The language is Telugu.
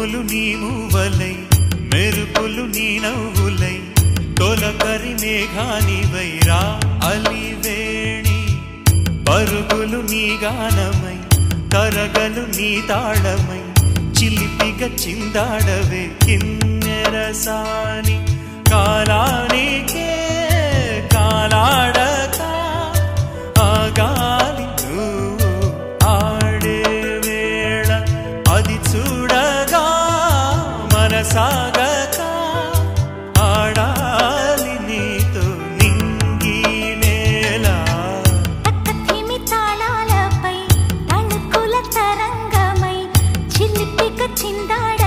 ఉరుములు నీ మూవలై మెరుపులు నీ నవ్వులై తొలకరి మేఘానివై రా అలివేణి పరుగులు నీ గానమై కరగలు నీ తాళమై చిలిపిగా చిందాడవే కిన్నెరసాని కాలానికే కాలాడక ఆగాలి నువ్వు ఆడే వేళ అది చూడగా మనసాగక ఆడాలి నీతో నింగి నేల తక్కతిమి తాళాలపై తళుకుల తరంగమై చిలిపిగా చిందాడ